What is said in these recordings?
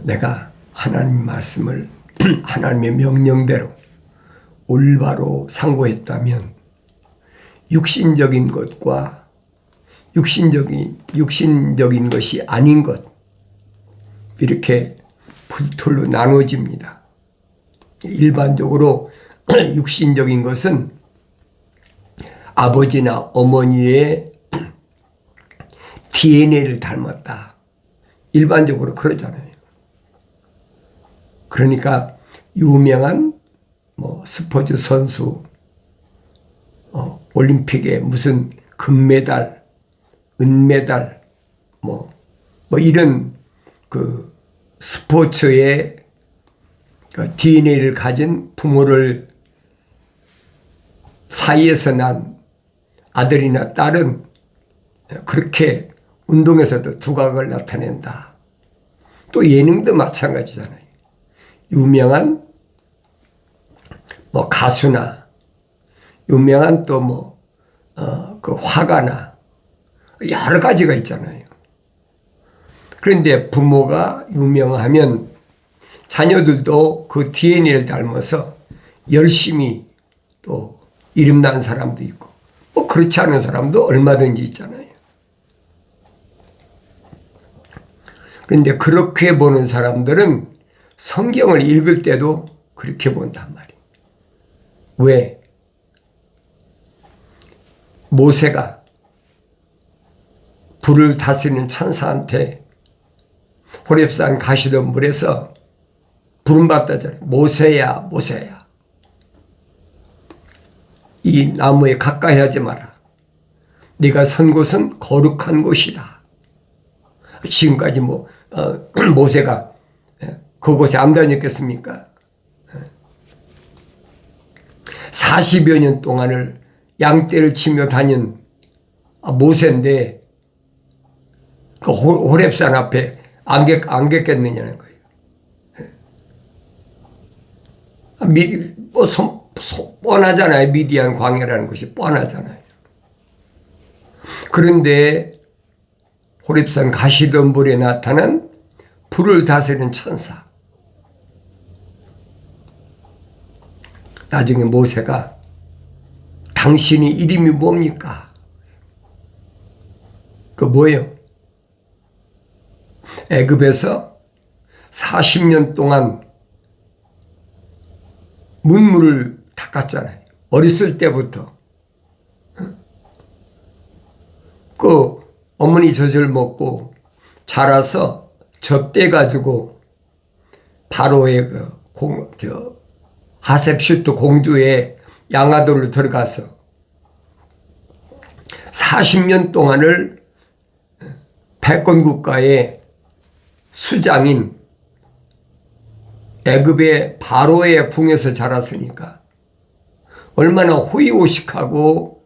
내가 하나님 말씀을 하나님의 명령대로 올바로 상고했다면 육신적인 것과 육신적인 것이 아닌 것, 이렇게 불틀로 나눠집니다. 일반적으로 육신적인 것은 아버지나 어머니의 DNA를 닮았다. 일반적으로 그러잖아요. 그러니까 유명한 스포츠 선수, 올림픽에 무슨 금메달, 은메달, 이런 그 스포츠의 DNA를 가진 부모를 사이에서 난 아들이나 딸은 그렇게 운동에서도 두각을 나타낸다. 또 예능도 마찬가지잖아요. 유명한 가수나 유명한 또 그 화가나 여러 가지가 있잖아요. 그런데 부모가 유명하면 자녀들도 그 DNA를 닮아서 열심히 또 이름난 사람도 있고 그렇지 않은 사람도 얼마든지 있잖아요. 그런데 그렇게 보는 사람들은 성경을 읽을 때도 그렇게 본단 말이에요. 왜? 모세가 불을 다스리는 천사한테 호렙산 가시던 물에서 부름받다잖아요. 모세야, 모세야. 이 나무에 가까이 하지 마라. 네가 선 곳은 거룩한 곳이다. 지금까지 모세가 그곳에 안 다녔겠습니까? 40여 년 동안을 양떼를 치며 다닌 모세인데 그 호렙산 앞에 안 겠느냐는 거예요. 뻔하잖아요. 미디안 광야라는 것이 뻔하잖아요. 그런데 호렙산 가시던 물에 나타난 불을 다스리는 천사. 나중에 모세가 당신이 이름이 뭡니까? 그 뭐예요? 애굽에서 40년 동안 문물을 닦았잖아요. 어렸을 때부터. 그 어머니 젖을 먹고 자라서 접대가지고 바로의 하셉슈트 공주의 양아들로 들어가서 40년 동안을 패권 국가의 수장인 애굽의 바로의 궁에서 자랐으니까 얼마나 호의호식하고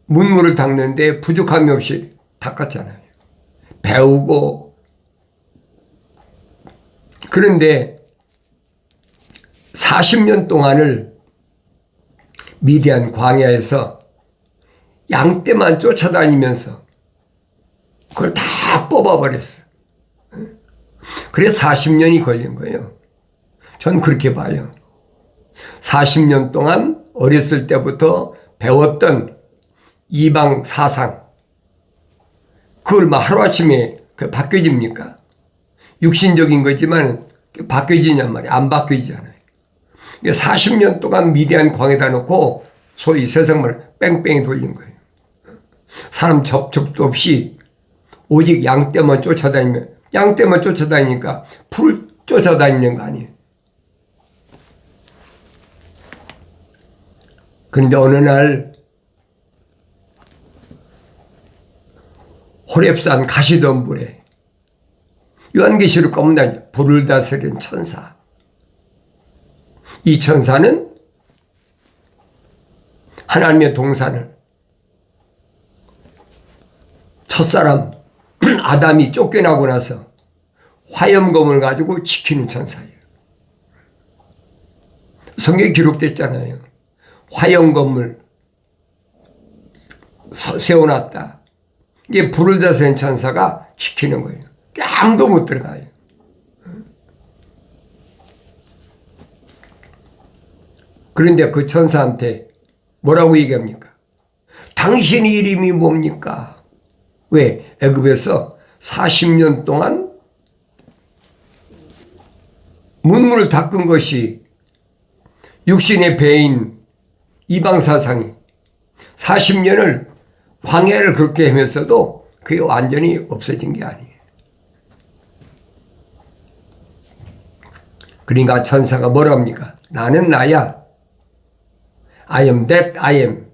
문물을 닦는데 부족함이 없이 닦았잖아요. 배우고. 그런데 40년 동안을 미디안 광야에서 양떼만 쫓아다니면서 그걸 다 뽑아버렸어요. 그래서 40년이 걸린 거예요. 전 그렇게 봐요. 40년 동안 어렸을 때부터 배웠던 이방 사상, 그걸 하루아침에 바뀌어집니까? 육신적인 거지만 바뀌어지냔 말이에요. 안 바뀌어지잖아요. 40년 동안 미디안 광에다 놓고 소위 세상을 뺑뺑이 돌린 거예요. 사람 접촉도 없이 오직 양떼만 쫓아다니니까 풀을 쫓아다니는 거 아니에요. 그런데 어느 날 호렙산 가시던 불에 요한계시록 가면 불을 다스리는 천사. 이 천사는 하나님의 동산을 첫사람 아담이 쫓겨나고 나서 화염검을 가지고 지키는 천사예요. 성경에 기록됐잖아요. 화염검을 세워놨다. 이게 불을 다스리는 천사가 지키는 거예요. 아무도 못 들어가요. 그런데 그 천사한테 뭐라고 얘기합니까? 당신 이름이 뭡니까? 왜? 애굽에서 40년 동안 문물을 닦은 것이 육신의 배인 이방사상이 40년을 광야를 그렇게 하면서도 그게 완전히 없어진 게 아니에요. 그러니까 천사가 뭐랍니까? 나는 나야. I am that I am.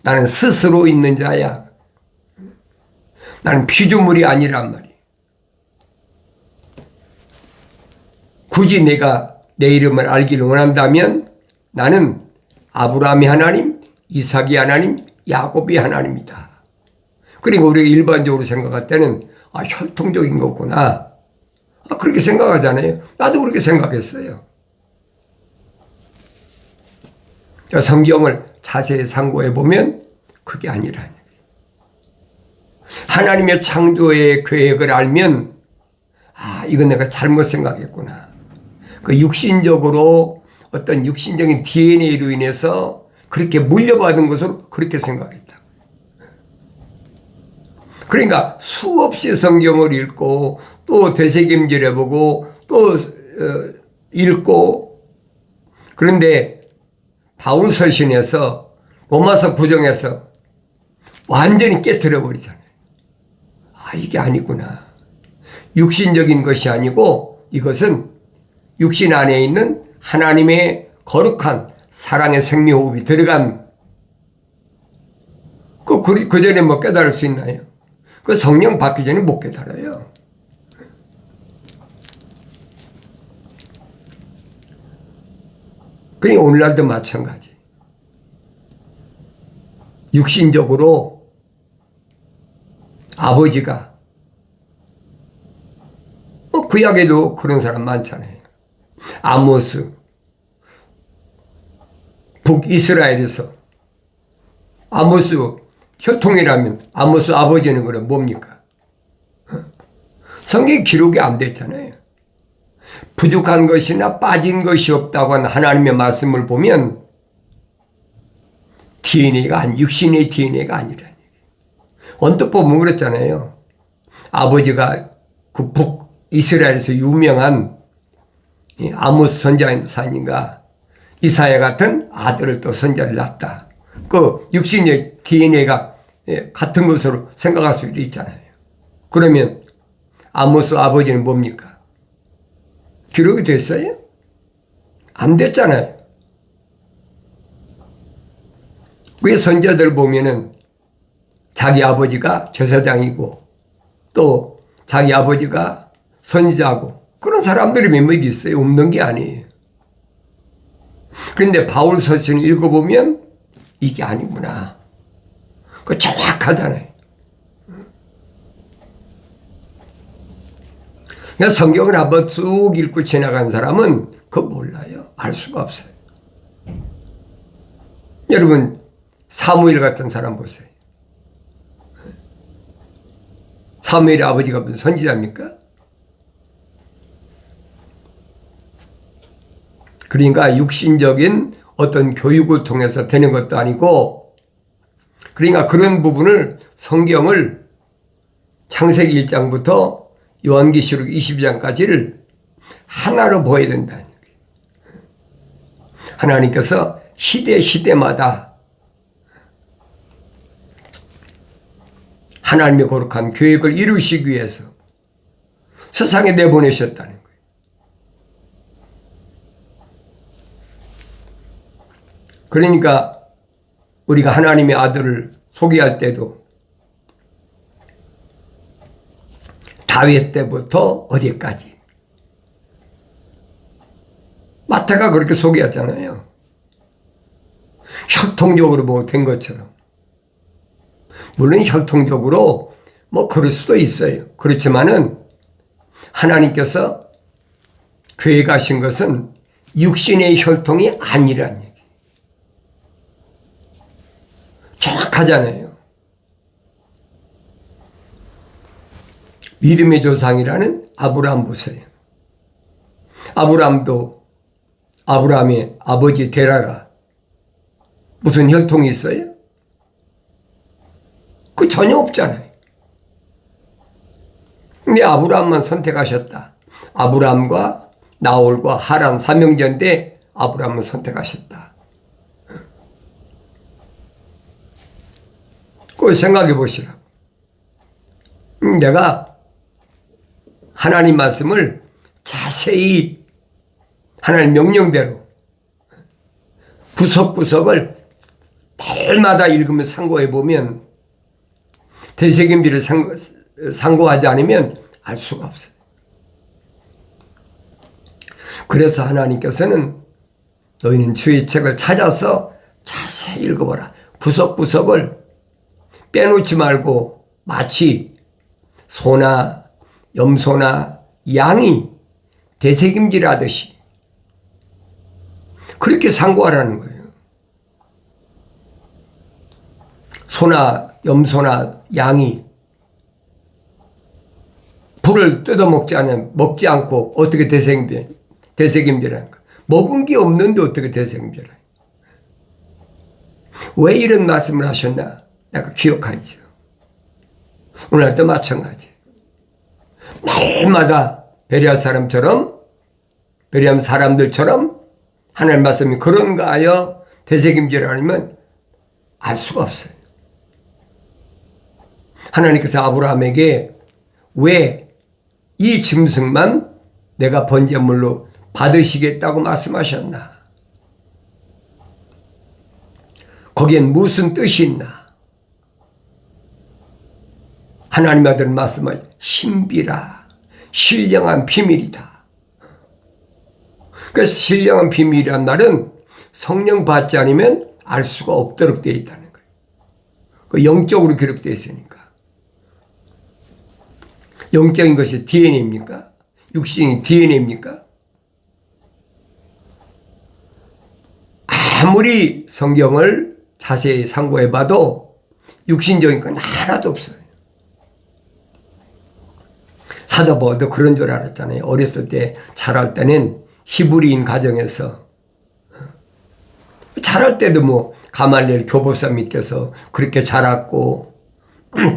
나는 스스로 있는 자야. 나는 피조물이 아니란 말이에요. 굳이 내가 내 이름을 알기를 원한다면 나는 아브라함의 하나님, 이삭의 하나님, 야곱의 하나님이다. 그리고 우리가 일반적으로 생각할 때는 혈통적인 거구나. 그렇게 생각하잖아요. 나도 그렇게 생각했어요. 성경을 자세히 상고해 보면 그게 아니라는 얘기예요. 하나님의 창조의 계획을 알면 이건 내가 잘못 생각했구나. 그 육신적으로 어떤 육신적인 DNA로 인해서 그렇게 물려받은 것으로 그렇게 생각했다. 그러니까 수없이 성경을 읽고 또 되새김질해보고 또 읽고, 그런데 바울 서신에서 로마서 구정에서 완전히 깨트려 버리잖아요. 이게 아니구나. 육신적인 것이 아니고 이것은 육신 안에 있는 하나님의 거룩한 사랑의 생명호흡이 들어간, 그 전에 뭐 깨달을 수 있나요? 그 성령 받기 전에 못 깨달아요. 그러니까 오늘날도 마찬가지. 육신적으로 아버지가, 구약에도 그런 사람 많잖아요. 아모스, 북이스라엘에서 아모스 혈통이라면 아모스 아버지는 그럼 뭡니까? 성경에 기록이 안 됐잖아요. 부족한 것이나 빠진 것이 없다고 한 하나님의 말씀을 보면 DNA가 육신의 DNA가 아니라는 얘기예요. 언뜻 보면 그랬잖아요. 아버지가 그 북이스라엘에서 유명한 아모스 선지자인가 이사야 같은 아들을 또 선지자를 낳았다. 그 육신의 DNA가 같은 것으로 생각할 수도 있잖아요. 그러면 아모스 아버지는 뭡니까? 기록이 됐어요? 안 됐잖아요. 왜 선지자들 보면은 자기 아버지가 제사장이고 또 자기 아버지가 선지자고 그런 사람들이 몇몇 있어요. 없는 게 아니에요. 그런데 바울 서신을 읽어보면 이게 아니구나. 그거 정확하잖아요. 그러니까 성경을 한번 쭉 읽고 지나간 사람은 그거 몰라요. 알 수가 없어요. 여러분 사무엘 같은 사람 보세요. 사무엘의 아버지가 무슨 선지자입니까? 그러니까 육신적인 어떤 교육을 통해서 되는 것도 아니고, 그러니까 그런 부분을 성경을 창세기 1장부터 요한계시록 22장까지를 하나로 보아야 된다는 얘기예요. 하나님께서 시대마다 하나님의 거룩한 계획을 이루시기 위해서 세상에 내보내셨다는 거예요. 그러니까 우리가 하나님의 아들을 소개할 때도 다윗 때부터 어디까지 마태가 그렇게 소개했잖아요. 혈통적으로 뭐 된 것처럼. 물론 혈통적으로 뭐 그럴 수도 있어요. 그렇지만은 하나님께서 계획하신 것은 육신의 혈통이 아니란 얘기. 정확하잖아요. 믿음의 조상이라는 아브라함 보세요. 아브라함도 아브라함의 아버지 데라가 무슨 혈통이 있어요? 그 전혀 없잖아요. 근데 아브라함만 선택하셨다. 아브라함과 나홀과 하란 삼형제인데 아브라함을 선택하셨다. 그걸 생각해 보시라고. 내가 하나님 말씀을 자세히 하나님 명령대로 구석구석을 달마다 읽으며 상고해 보면 되새김질을 상고하지 않으면 알 수가 없어요. 그래서 하나님께서는 너희는 주의 책을 찾아서 자세히 읽어보라. 구석구석을 빼놓지 말고 마치 소나 염소나 양이 되새김질하듯이 그렇게 상고하라는 거예요. 소나 염소나 양이 불을 먹지 않고 어떻게 되새김질하는가? 먹은 게 없는데 어떻게 되새김질하는가? 왜 이런 말씀을 하셨나? 내가 기억하죠. 오늘도 마찬가지. 매일마다 베레아 사람들처럼 하나님 말씀이 그런가 하여 되새김질을 하면 알 수가 없어요. 하나님께서 아브라함에게 왜 이 짐승만 내가 번제물로 받으시겠다고 말씀하셨나? 거기엔 무슨 뜻이 있나? 하나님 아들 말씀을 신비라, 신령한 비밀이다. 그래서 신령한 비밀이란 말은 성령 받지 않으면 알 수가 없도록 되어 있다는 거예요. 그 영적으로 기록되어 있으니까. 영적인 것이 DNA입니까? 육신이 DNA입니까? 아무리 성경을 자세히 상고해봐도 육신적인 건 하나도 없어요. 사도 바울도 그런 줄 알았잖아요. 어렸을 때 자랄 때는 히브리인 가정에서 자랄 때도 뭐 가말리엘 교보사 밑에서 그렇게 자랐고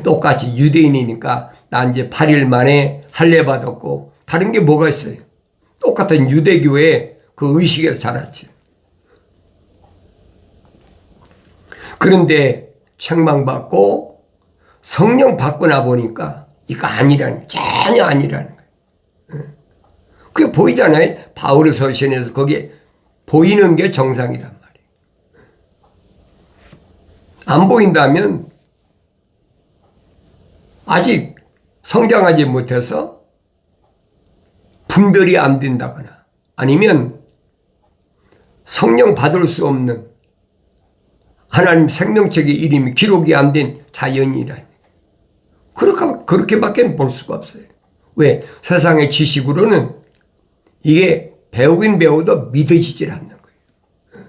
똑같이 유대인이니까 나 이제 8일 만에 할례 받았고 다른 게 뭐가 있어요? 똑같은 유대교의 그 의식에서 자랐지. 그런데 책망받고 성령 받고 나 보니까 이거 전혀 아니라는 거예요. 그게 보이잖아요. 바울의 서신에서 거기에 보이는 게 정상이란 말이에요. 안 보인다면 아직 성장하지 못해서 분별이 안 된다거나 아니면 성령 받을 수 없는 하나님 생명책의 이름이 기록이 안 된 자연이라. 그렇게밖에 볼 수가 없어요. 왜? 세상의 지식으로는 이게 배우긴 배워도 믿어지질 않는 거예요.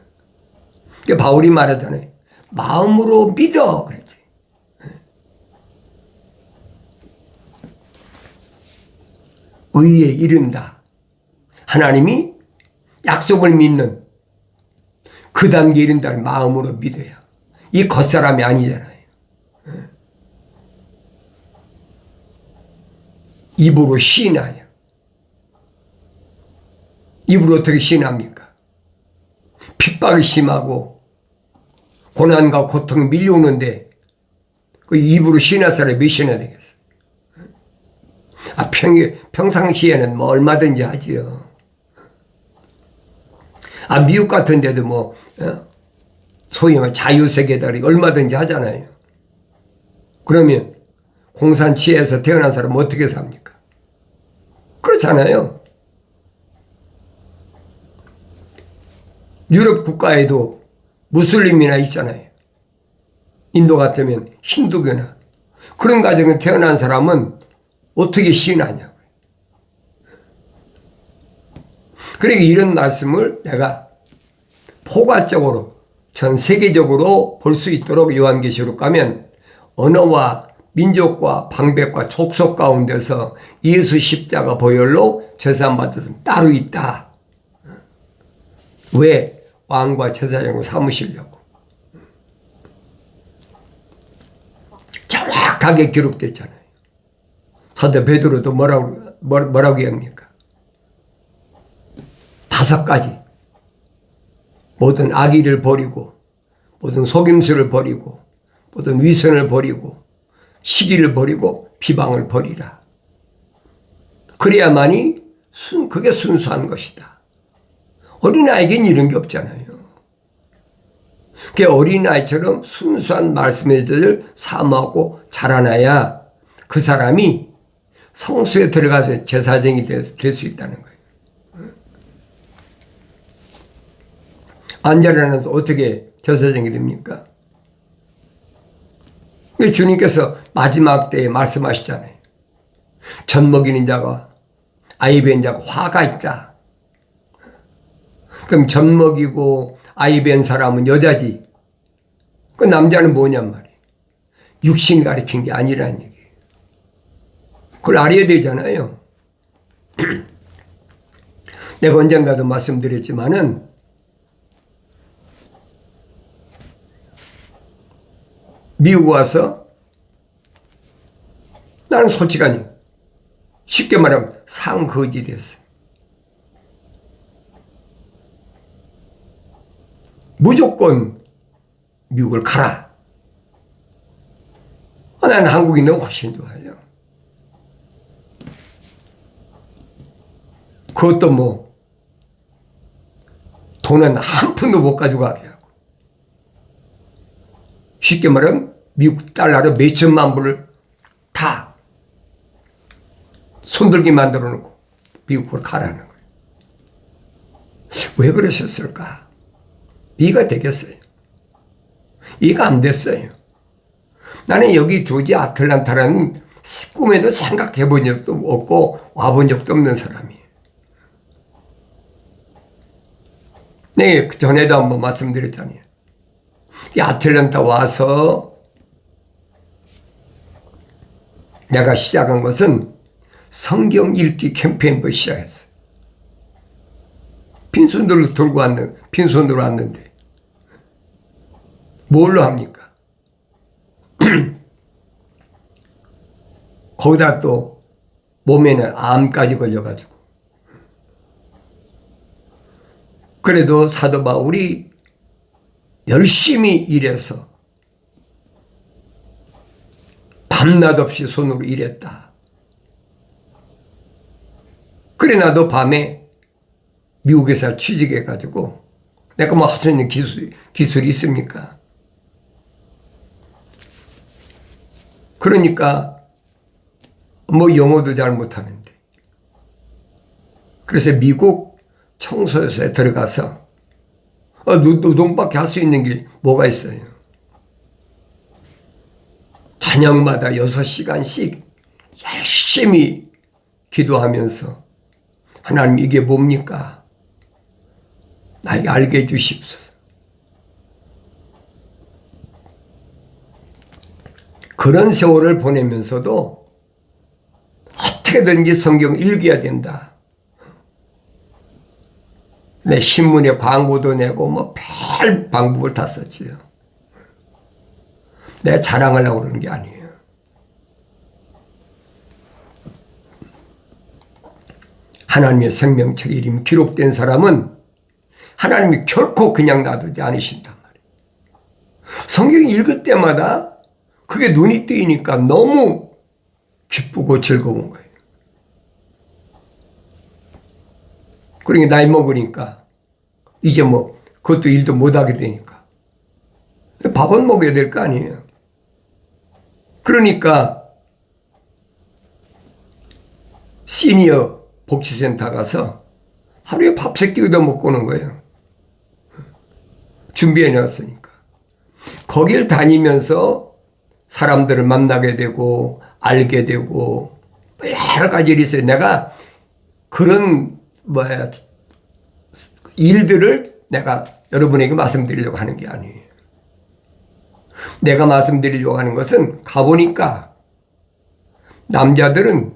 그러니까 바울이 말하잖아요. 마음으로 믿어. 그랬지. 의에 이른다. 하나님이 약속을 믿는 그 단계에 이른다는 마음으로 믿어야. 이 겉사람이 아니잖아요. 입으로 시인하여. 입으로 어떻게 시인합니까? 핍박이 심하고 고난과 고통이 밀려오는데 그 입으로 시인할 사람이 몇 시나 되겠어? 평상시에는 뭐 얼마든지 하지요. 미국 같은 데도 뭐 소위 말해 자유세계다리 얼마든지 하잖아요. 그러면 공산치에서 태어난 사람은 어떻게 삽니까? 그렇잖아요. 유럽 국가에도 무슬림이나 있잖아요. 인도 같으면 힌두교나. 그런 가정에 태어난 사람은 어떻게 시인하냐고요. 그러니까 이런 말씀을 내가 포괄적으로 전 세계적으로 볼 수 있도록 요한계시록 가면 언어와 민족과 방백과 족속 가운데서 예수 십자가 보혈로 제사받은 따로 있다. 왜? 왕과 제사장을 삼으시려고. 정확하게 기록됐잖아요. 사도 베드로도 뭐라고 합니까? 5가지. 모든 악의를 버리고, 모든 속임수를 버리고, 모든 위선을 버리고, 시기를 버리고, 비방을 버리라. 그래야만이 그게 순수한 것이다. 어린아이에겐 이런 게 없잖아요. 그 어린아이처럼 순수한 말씀의 뜻을 사모하고 자라나야 그 사람이 성수에 들어가서 제사장이 될 수 있다는 거예요. 안 자라나서 어떻게 제사장이 됩니까? 주님께서 마지막 때에 말씀하시잖아요. 젖 먹이는 자가 아이 벤 자가 화가 있다. 그럼 젖 먹이고 아이 벤 사람은 여자지. 그 남자는 뭐냔 말이에요. 육신 가리킨 게 아니라는 얘기예요. 그걸 알아야 되잖아요. 내가 언젠가도 말씀드렸지만은 미국 와서 나는 솔직하니 쉽게 말하면 상거지 됐어요. 무조건 미국을 가라. 나는 한국이 너무 훨씬 좋아요. 그것도 뭐 돈은 한 푼도 못 가져가게 하고 쉽게 말하면 미국 달러로 몇천만 불을 다 손들게 만들어 놓고 미국으로 가라는 거예요. 왜 그러셨을까? 이해가 되겠어요? 이해가 안 됐어요. 나는 여기 조지 아틀란타라는 꿈에도 생각해 본 적도 없고 와본 적도 없는 사람이에요. 네, 전에도 한번 말씀드렸잖아요. 이 아틀란타 와서 내가 시작한 것은 성경 읽기 캠페인부터 시작했어요. 빈손으로 빈손으로 왔는데 뭘로 합니까? 거기다 또 몸에는 암까지 걸려가지고. 그래도 사도 바울이 열심히 일해서 밤낮 없이 손으로 일했다. 그래 나도 밤에 미국에서 취직해가지고 내가 뭐 할 수 있는 기술이 있습니까? 그러니까 뭐 영어도 잘 못하는데 그래서 미국 청소년소에 들어가서 노동밖에 할 수 있는 게 뭐가 있어요? 저녁마다 6시간씩 열심히 기도하면서 하나님 이게 뭡니까? 나에게 알게 해주십시오. 그런 세월을 보내면서도 어떻게든지 성경 읽어야 된다. 내 신문에 광고도 내고 뭐 별 방법을 다 썼지요. 내가 자랑하려고 그러는 게 아니에요. 하나님의 생명책에 이름이 기록된 사람은 하나님이 결코 그냥 놔두지 않으신단 말이에요. 성경 읽을 때마다 그게 눈이 뜨이니까 너무 기쁘고 즐거운 거예요. 그러니까 나이 먹으니까 이제 뭐 그것도 일도 못하게 되니까 밥은 먹어야 될 거 아니에요. 그러니까 시니어 복지센터 가서 하루에 밥 3끼 얻어먹고 오는 거예요. 준비해 놨으니까. 거길 다니면서 사람들을 만나게 되고 알게 되고 여러 가지 일이 있어요. 내가 그런 일들을 내가 여러분에게 말씀드리려고 하는 게 아니에요. 내가 말씀드리려고 하는 것은 가보니까 남자들은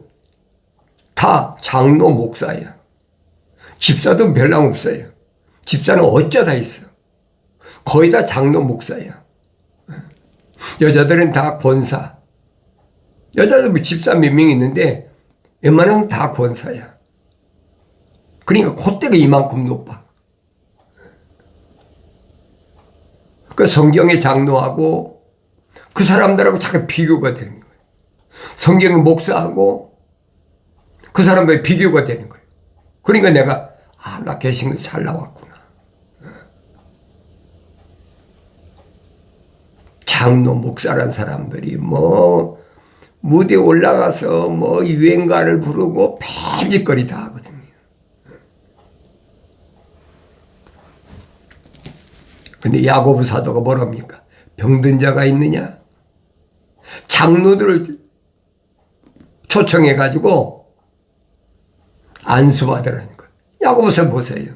다 장로 목사예요. 집사도 별로 없어요. 집사는 어쩌다 있어. 거의 다 장로 목사야. 여자들은 다 권사. 여자들 뭐 집사 몇 명 있는데 웬만하면 다 권사야. 그러니까 콧대가 이만큼 높아. 그 성경의 장로하고 그 사람들하고 자꾸 비교가 되는 거예요. 성경의 목사하고 그 사람들이 비교가 되는 거예요. 그러니까 내가 나 개신교 잘 나왔구나. 장로 목사란 사람들이 뭐 무대에 올라가서 뭐 유행가를 부르고 폐짓거리 다 하거든요. 근데 야고보 사도가 뭐랍니까? 병든 자가 있느냐? 장로들을 초청해가지고 안수받으라는 거예요. 야고보서 보세요.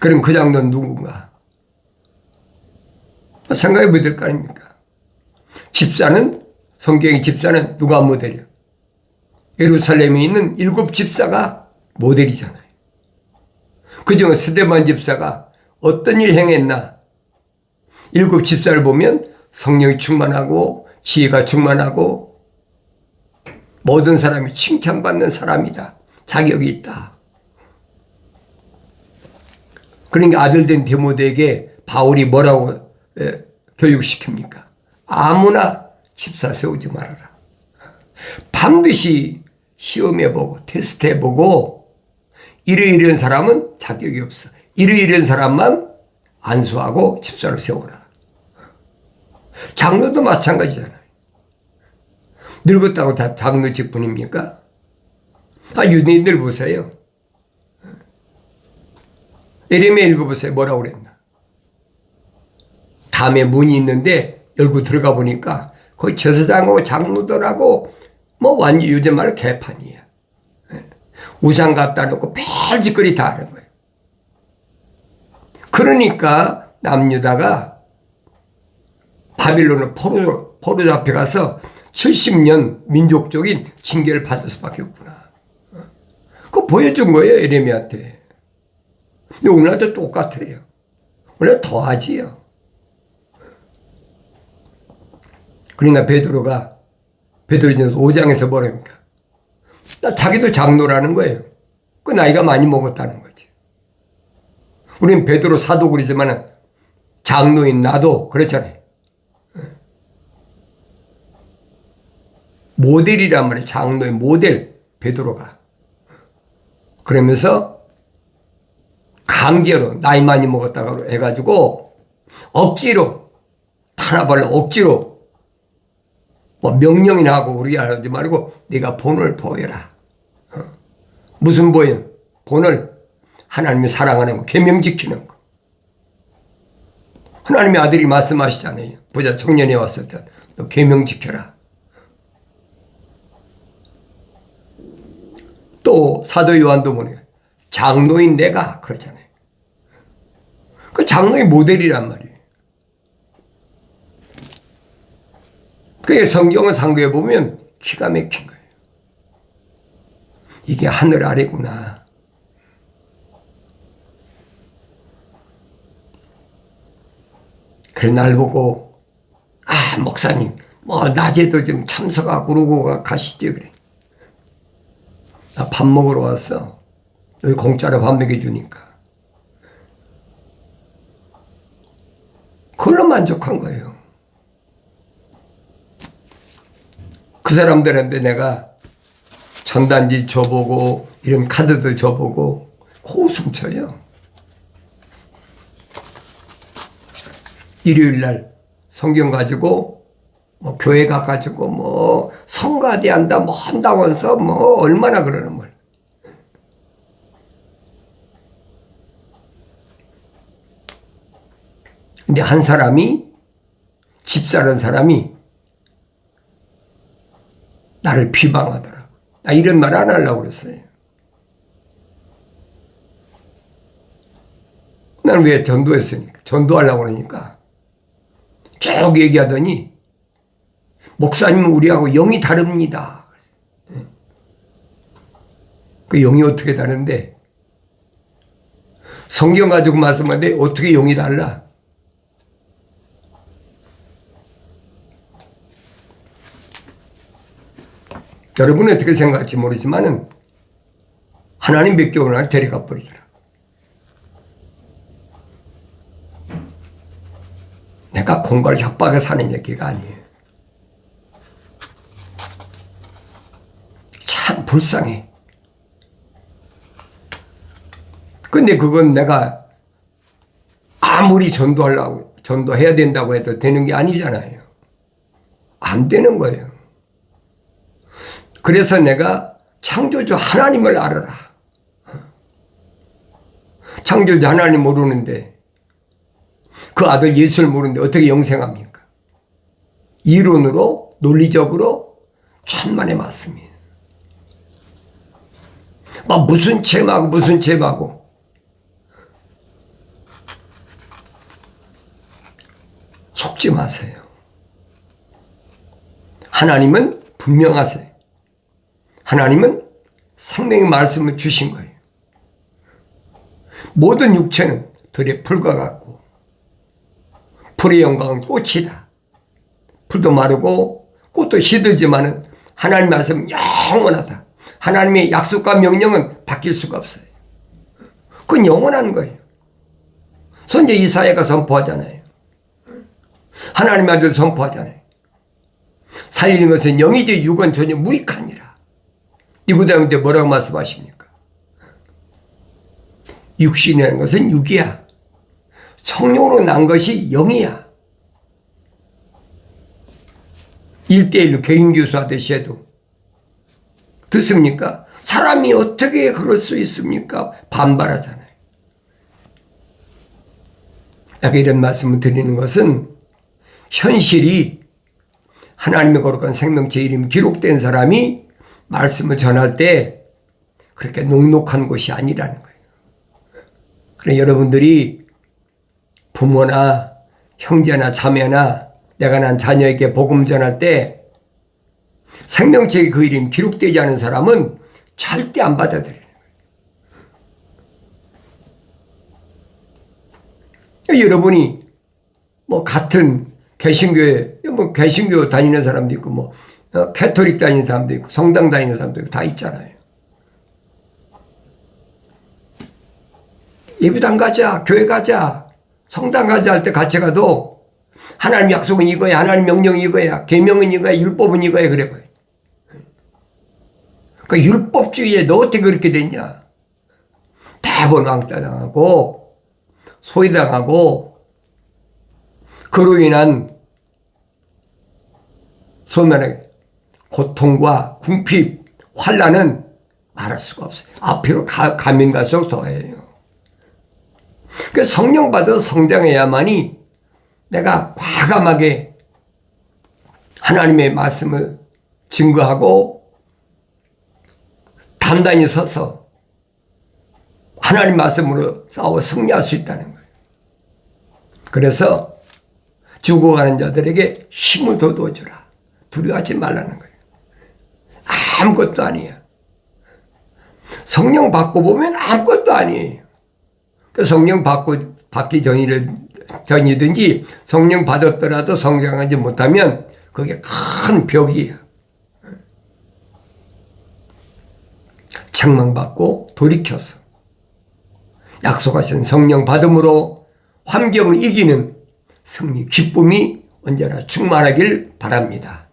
그럼 그 장로는 누군가? 생각해 못 들 거 아닙니까? 집사는, 성경의 집사는 누가 모델이요? 예루살렘에 있는 7 집사가 모델이잖아요. 그중에 스데반 집사가 어떤 일 행했나? 7 집사를 보면 성령이 충만하고 지혜가 충만하고 모든 사람이 칭찬받는 사람이다. 자격이 있다. 그러니까 아들된 디모데에게 바울이 뭐라고 교육시킵니까? 아무나 집사 세우지 말아라. 반드시 시험해보고 테스트해보고 이런 사람은 자격이 없어. 이런 사람만 안수하고 집사를 세워라. 장로도 마찬가지잖아요. 늙었다고 다 장로 직분입니까? 유대인들 보세요. 에레미야 읽어보세요. 뭐라고 그랬나? 담에 문이 있는데 열고 들어가 보니까 거의 제사장하고 장로들하고 뭐 완전 요즘 말로 개판이야. 우상 갖다 놓고 펠짓거리 다 하는 거예요. 그러니까 남유다가 바빌론을 포로 잡혀가서 70년 민족적인 징계를 받을 수밖에 없구나. 그거 보여준 거예요, 에레미야한테. 근데 오늘도 똑같아요. 오늘 더하지요. 그러니까 베드로전서 5장에서 뭐랍니까? 자기도 장로라는 거예요. 그 나이가 많이 먹었다는 거지. 우리는 베드로 사도 그러지만 장로인 나도 그렇잖아요. 모델이란 말이에요. 장로의 모델 베드로가. 그러면서 강제로 나이 많이 먹었다고 해가지고 억지로 탄압하려 억지로 뭐 명령이나 하고 우리 하지 말고 네가 본을 보여라. 무슨 보여? 본을 하나님이 사랑하는 거, 계명 지키는 거. 하나님의 아들이 말씀하시잖아요. 보자, 청년에 왔을 때 너 계명 지켜라. 또 사도 요한도 보니까 장로인 내가 그러잖아요. 그 장로의 모델이란 말이에요. 그게 성경을 상고해 보면 기가 막힌 거예요. 이게 하늘 아래구나. 그래 날 보고 목사님 뭐 낮에도 좀 참석하고 그러고 가시죠 그래. 나 밥 먹으러 왔어. 여기 공짜로 밥 먹여주니까. 그걸로 만족한 거예요. 그 사람들한테 내가 전단지 줘보고 이런 카드도 줘보고 코웃음 쳐요. 일요일날 성경 가지고 뭐 교회 가가지고 뭐 성가대 한다 뭐 한다고 해서 뭐 얼마나 그러는 걸. 근데 한 사람이 집사라는 사람이 나를 비방하더라고. 나 이런 말 안 하려고 그랬어요. 나는 왜 전도했으니까. 전도하려고 그러니까 쭉 얘기하더니 목사님은 우리하고 영이 다릅니다. 그 영이 어떻게 다른데 성경 가지고 말씀하는데 어떻게 용이 달라? 여러분은 어떻게 생각할지 모르지만은 하나님 믿기고 날 데려가 버리더라. 내가 공갈 협박에 사는 얘기가 아니에요. 참 불쌍해. 근데 그건 내가 아무리 전도해야 된다고 해도 되는 게 아니잖아요. 안 되는 거예요. 그래서 내가 창조주 하나님을 알아라. 창조주 하나님 모르는데 그 아들 예수를 모르는데 어떻게 영생합니까? 이론으로 논리적으로 천만의 말씀이에요. 막 무슨 죄하고 속지 마세요. 하나님은 분명하세요. 하나님은 생명의 말씀을 주신 거예요. 모든 육체는 들의 풀과 같고 풀의 영광은 꽃이다. 풀도 마르고 꽃도 시들지만은 하나님의 말씀은 영원하다. 하나님의 약속과 명령은 바뀔 수가 없어요. 그건 영원한 거예요. 선지 이사야가 선포하잖아요. 하나님의 아들 선포하잖아요. 살리는 것은 영이지 육은 전혀 무익하니라. 니고데모한테 뭐라고 말씀하십니까? 육신이라는 것은 육이야. 성령으로 난 것이 영이야. 1대1로 개인교수 하듯이 해도 듣습니까? 사람이 어떻게 그럴 수 있습니까? 반발하잖아요. 내가 이런 말씀을 드리는 것은 현실이 하나님의 거룩한 생명체 이름이 기록된 사람이 말씀을 전할 때 그렇게 녹록한 것이 아니라는 거예요. 그래 여러분들이 부모나 형제나 자매나 내가 난 자녀에게 복음 전할 때 생명체의 그 이름 기록되지 않은 사람은 절대 안 받아들이는 거예요. 여러분이 뭐 같은 개신교회, 뭐 개신교 다니는 사람도 있고 뭐 캐토릭 다니는 사람도 있고 성당 다니는 사람도 있고 다 있잖아요. 예배당 가자, 교회 가자, 성당 가자 할 때 같이 가도 하나님 약속은 이거야, 하나님 명령은 이거야, 계명은 이거야, 율법은 이거야 그래 봐요. 그 율법주의에 너 어떻게 그렇게 됐냐? 대번 왕따 당하고 소외당하고 그로 인한 소위 말하게 고통과 궁핍, 환난은 말할 수가 없어요. 앞으로 가면 갈수록 더해요. 그 성령 받아 성장해야만이 내가 과감하게 하나님의 말씀을 증거하고 단단히 서서 하나님 말씀으로 싸워 승리할 수 있다는 거예요. 그래서 죽어가는 자들에게 힘을 돋워주라. 두려워하지 말라는 거예요. 아무것도 아니야. 성령 받고 보면 아무것도 아니에요. 그 성령 받기 전이든지 성령 받았더라도 성장하지 못하면 그게 큰 벽이에요. 책망받고 돌이켜서 약속하신 성령 받음으로 환경을 이기는 승리, 기쁨이 언제나 충만하길 바랍니다.